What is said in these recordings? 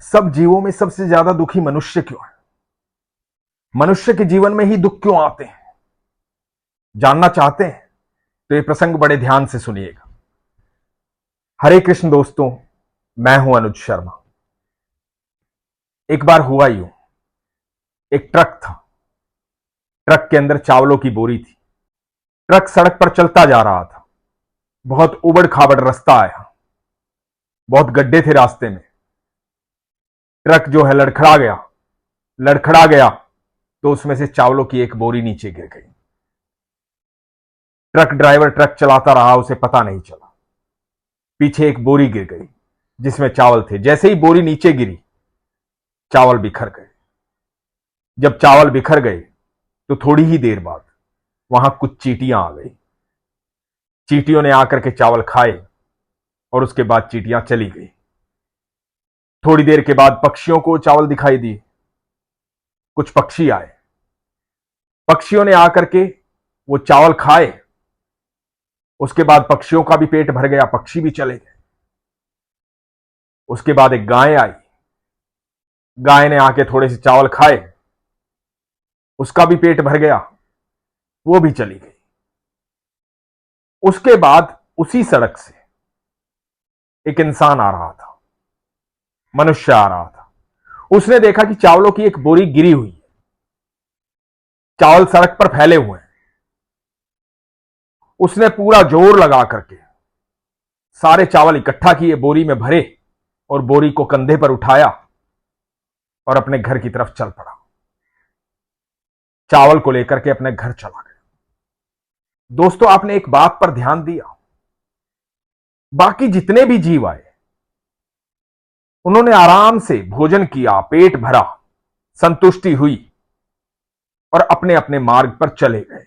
सब जीवों में सबसे ज्यादा दुखी मनुष्य क्यों है? मनुष्य के जीवन में ही दुख क्यों आते हैं? जानना चाहते हैं तो ये प्रसंग बड़े ध्यान से सुनिएगा। हरे कृष्ण दोस्तों, मैं हूं अनुज शर्मा। एक बार हुआ यूं, एक ट्रक था। ट्रक के अंदर चावलों की बोरी थी। ट्रक सड़क पर चलता जा रहा था। बहुत उबड़ खाबड़ रास्ता आया, बहुत गड्ढे थे रास्ते में। ट्रक जो है लड़खड़ा गया तो उसमें से चावलों की एक बोरी नीचे गिर गई। ट्रक ड्राइवर ट्रक चलाता रहा, उसे पता नहीं चला। पीछे एक बोरी गिर गई जिसमें चावल थे। जैसे ही बोरी नीचे गिरी, चावल बिखर गए। जब चावल बिखर गए तो थोड़ी ही देर बाद वहां कुछ चींटियां आ गई। चींटियों ने आकर के चावल खाए और उसके बाद चींटियां चली गई। थोड़ी देर के बाद पक्षियों को चावल दिखाई दिए। कुछ पक्षी आए। पक्षियों ने आकर के वो चावल खाए। उसके बाद पक्षियों का भी पेट भर गया, पक्षी भी चले गए। उसके बाद एक गाय आई। गाय ने आके थोड़े से चावल खाए, उसका भी पेट भर गया, वो भी चली गई। उसके बाद उसी सड़क से एक इंसान आ रहा था, मनुष्य आ रहा था। उसने देखा कि चावलों की एक बोरी गिरी हुई है। चावल सड़क पर फैले हुए हैं। उसने पूरा जोर लगा करके सारे चावल इकट्ठा किए, बोरी में भरे और बोरी को कंधे पर उठाया और अपने घर की तरफ चल पड़ा। चावल को लेकर के अपने घर चला गया। दोस्तों, आपने एक बात पर ध्यान दिया? बाकी जितने भी जीव आए, उन्होंने आराम से भोजन किया, पेट भरा, संतुष्टि हुई और अपने अपने मार्ग पर चले गए।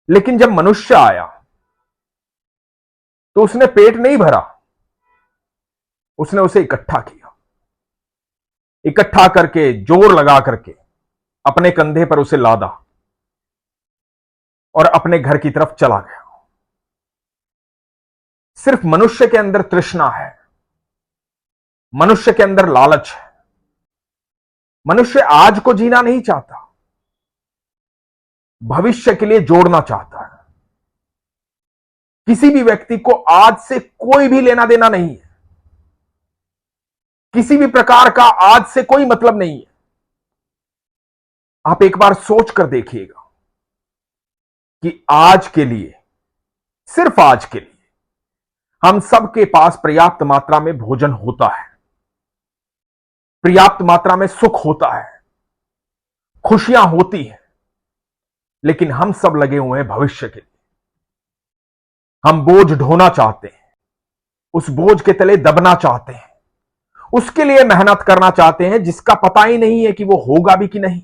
लेकिन जब मनुष्य आया तो उसने पेट नहीं भरा, उसने उसे इकट्ठा किया। इकट्ठा करके जोर लगा करके अपने कंधे पर उसे लादा और अपने घर की तरफ चला गया। सिर्फ मनुष्य के अंदर तृष्णा है, मनुष्य के अंदर लालच है। मनुष्य आज को जीना नहीं चाहता, भविष्य के लिए जोड़ना चाहता है। किसी भी व्यक्ति को आज से कोई भी लेना देना नहीं है। किसी भी प्रकार का आज से कोई मतलब नहीं है। आप एक बार सोच कर देखिएगा कि आज के लिए, सिर्फ आज के लिए हम सबके पास पर्याप्त मात्रा में भोजन होता है, पर्याप्त मात्रा में सुख होता है, खुशियां होती हैं। लेकिन हम सब लगे हुए हैं भविष्य के लिए। हम बोझ ढोना चाहते हैं, उस बोझ के तले दबना चाहते हैं, उसके लिए मेहनत करना चाहते हैं जिसका पता ही नहीं है कि वो होगा भी कि नहीं।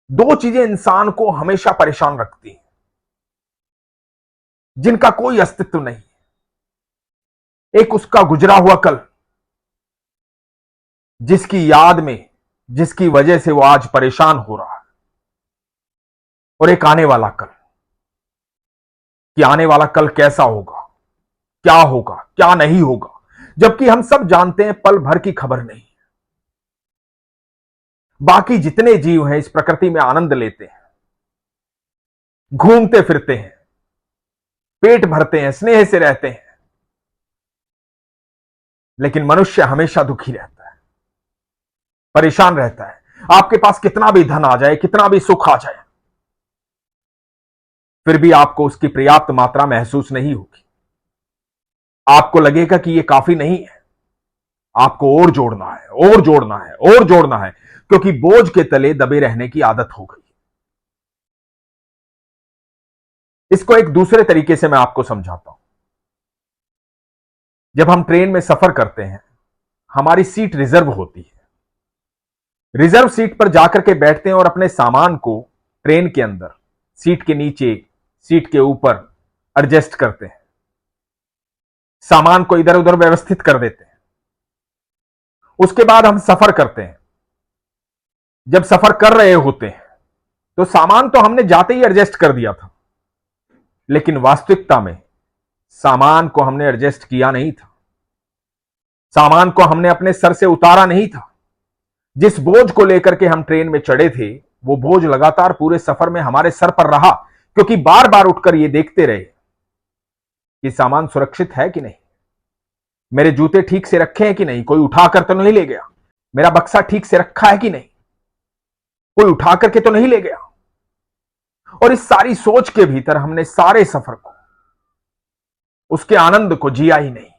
दो चीजें इंसान को हमेशा परेशान रखती हैं, जिनका कोई अस्तित्व नहीं है। एक उसका गुजरा हुआ कल, जिसकी याद में, जिसकी वजह से वो आज परेशान हो रहा है, और एक आने वाला कल, कि आने वाला कल कैसा होगा, क्या नहीं होगा। जबकि हम सब जानते हैं पल भर की खबर नहीं है। बाकी जितने जीव हैं इस प्रकृति में आनंद लेते हैं, घूमते फिरते हैं, पेट भरते हैं, स्नेह से रहते हैं। लेकिन मनुष्य हमेशा दुखी रहता है, परेशान रहता है। आपके पास कितना भी धन आ जाए, कितना भी सुख आ जाए, फिर भी आपको उसकी पर्याप्त मात्रा महसूस नहीं होगी। आपको लगेगा कि यह काफी नहीं है, आपको और जोड़ना है, और जोड़ना है, और जोड़ना है, क्योंकि बोझ के तले दबे रहने की आदत हो गई। इसको एक दूसरे तरीके से मैं आपको समझाता हूं। जब हम ट्रेन में सफर करते हैं, हमारी सीट रिजर्व होती है। रिजर्व सीट पर जाकर के बैठते हैं और अपने सामान को ट्रेन के अंदर, सीट के नीचे, सीट के ऊपर एडजस्ट करते हैं। सामान को इधर उधर व्यवस्थित कर देते हैं। उसके बाद हम सफर करते हैं। जब सफर कर रहे होते हैं तो सामान तो हमने जाते ही एडजस्ट कर दिया था, लेकिन वास्तविकता में सामान को हमने एडजस्ट किया नहीं था। सामान को हमने अपने सर से उतारा नहीं था। जिस बोझ को लेकर के हम ट्रेन में चढ़े थे, वो बोझ लगातार पूरे सफर में हमारे सर पर रहा, क्योंकि बार बार उठकर ये देखते रहे कि सामान सुरक्षित है कि नहीं, मेरे जूते ठीक से रखे हैं कि नहीं, कोई उठाकर तो नहीं ले गया, मेरा बक्सा ठीक से रखा है कि नहीं, कोई उठा करके तो नहीं ले गया। और इस सारी सोच के भीतर हमने सारे सफर को, उसके आनंद को जिया ही नहीं,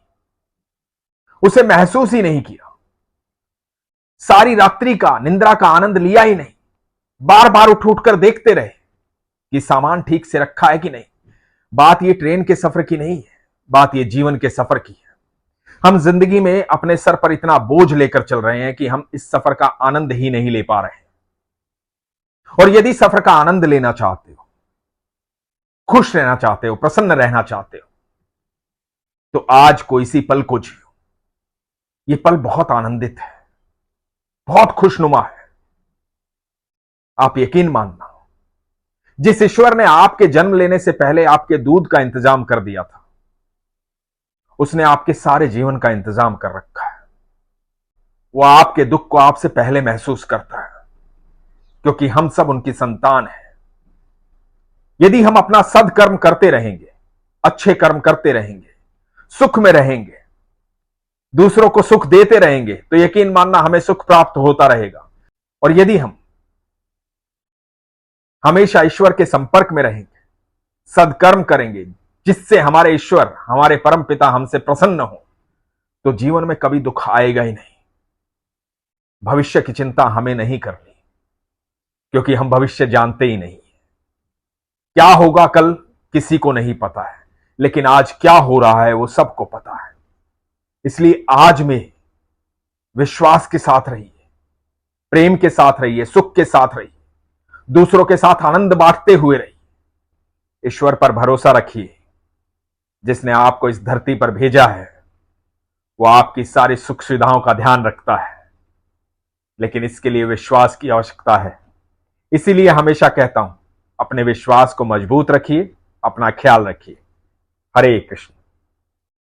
उसे महसूस ही नहीं किया, सारी रात्रि का निंद्रा का आनंद लिया ही नहीं। बार बार उठ उठकर देखते रहे कि सामान ठीक से रखा है कि नहीं। बात ये ट्रेन के सफर की नहीं है, बात ये जीवन के सफर की है। हम जिंदगी में अपने सर पर इतना बोझ लेकर चल रहे हैं कि हम इस सफर का आनंद ही नहीं ले पा रहे हैं। और यदि सफर का आनंद लेना चाहते हो, खुश रहना चाहते हो, प्रसन्न रहना चाहते हो, तो आज को इसी पल को जियो। ये पल बहुत आनंदित है, बहुत खुशनुमा है। आप यकीन मानना, जिस ईश्वर ने आपके जन्म लेने से पहले आपके दूध का इंतजाम कर दिया था, उसने आपके सारे जीवन का इंतजाम कर रखा है। वो आपके दुख को आपसे पहले महसूस करता है, क्योंकि हम सब उनकी संतान हैं। यदि हम अपना सदकर्म करते रहेंगे, अच्छे कर्म करते रहेंगे, सुख में रहेंगे, दूसरों को सुख देते रहेंगे, तो यकीन मानना हमें सुख प्राप्त होता रहेगा। और यदि हम हमेशा ईश्वर के संपर्क में रहेंगे, सदकर्म करेंगे, जिससे हमारे ईश्वर, हमारे परम पिता हमसे प्रसन्न हो, तो जीवन में कभी दुख आएगा ही नहीं। भविष्य की चिंता हमें नहीं करनी, क्योंकि हम भविष्य जानते ही नहीं। क्या होगा कल किसी को नहीं पता है, लेकिन आज क्या हो रहा है वो सबको पता है। इसलिए आज में विश्वास के साथ रहिए, प्रेम के साथ रहिए, सुख के साथ रहिए, दूसरों के साथ आनंद बांटते हुए रहिए। ईश्वर पर भरोसा रखिए, जिसने आपको इस धरती पर भेजा है वो आपकी सारी सुख सुविधाओं का ध्यान रखता है, लेकिन इसके लिए विश्वास की आवश्यकता है। इसीलिए हमेशा कहता हूं, अपने विश्वास को मजबूत रखिए, अपना ख्याल रखिए। हरे कृष्ण।